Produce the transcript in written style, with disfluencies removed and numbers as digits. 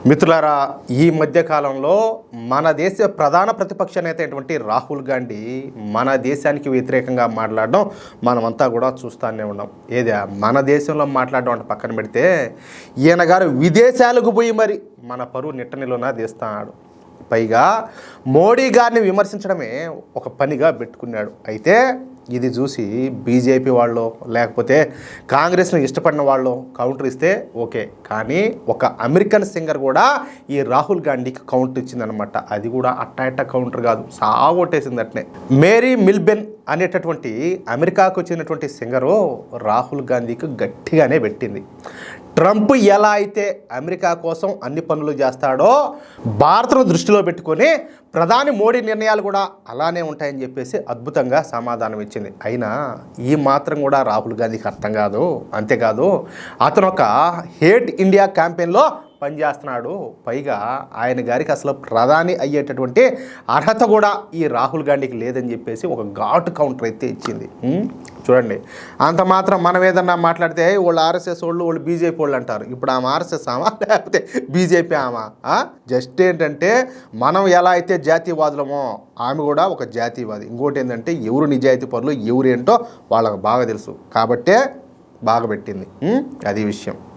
మిత్రులారా, ఈ మధ్యకాలంలో మన దేశ ప్రధాన ప్రతిపక్ష నేత అయినటువంటి రాహుల్ గాంధీ మన దేశానికి వ్యతిరేకంగా మాట్లాడడం మనమంతా కూడా చూస్తూనే ఉన్నాం. ఏది మన దేశంలో మాట్లాడడం అంటే పక్కన పెడితే, ఈయన గారు విదేశాలకు పోయి మరి మన పరువు నిట్టనిలోన తీస్తున్నాడు. పైగా మోడీ గారిని విమర్శించడమే ఒక పనిగా పెట్టుకున్నాడు. అయితే ఇది చూసి బీజేపీ వాళ్ళు లేకపోతే కాంగ్రెస్ను ఇష్టపడిన వాళ్ళు కౌంటర్ ఇస్తే ఓకే, కానీ ఒక అమెరికన్ సింగర్ కూడా ఈ రాహుల్ గాంధీకి కౌంటర్ ఇచ్చిందనమాట. అది కూడా అట్ట కౌంటర్ కాదు, సాగొట్టేసింది అట్నే. మేరీ మిల్బెన్ అనేటటువంటి అమెరికాకు చెందినటువంటి సింగరు రాహుల్ గాంధీకి గట్టిగానే పెట్టింది. ట్రంప్ ఎలా అయితే అమెరికా కోసం అన్ని పనులు చేస్తాడో భారత్ను దృష్టిలో పెట్టుకొని ప్రధాని మోడీ నిర్ణయాలు కూడా అలానే ఉంటాయని చెప్పేసి అద్భుతంగా సమాధానం ఇచ్చింది. అయినా ఈ మాత్రం కూడా రాహుల్ గాంధీకి అర్థం కాదు. అంతేకాదు, అతను ఒక హేట్ ఇండియా క్యాంపెయిన్లో పనిచేస్తున్నాడు. పైగా ఆయన గారికి అసలు ప్రధాని అయ్యేటటువంటి అర్హత కూడా ఈ రాహుల్ గాంధీకి లేదని చెప్పేసి ఒక ఘాటు కౌంటర్ అయితే ఇచ్చింది. చూడండి, అంత మాత్రం మనం ఏదన్నా మాట్లాడితే వాళ్ళు ఆర్ఎస్ఎస్ వాళ్ళు బీజేపీ వాళ్ళు అంటారు. ఇప్పుడు ఆమె ఆర్ఎస్ఎస్ ఆమా లేకపోతే బీజేపీ ఆమా? జస్ట్ ఏంటంటే మనం ఎలా అయితే జాతీయవాదులమో ఆమె కూడా ఒక జాతీయవాది. ఇంకోటి ఏంటంటే ఎవరు నిజాయితీ పరులు ఎవరు ఏంటో వాళ్ళకు బాగా తెలుసు కాబట్టే బాగా పెట్టింది. అది విషయం.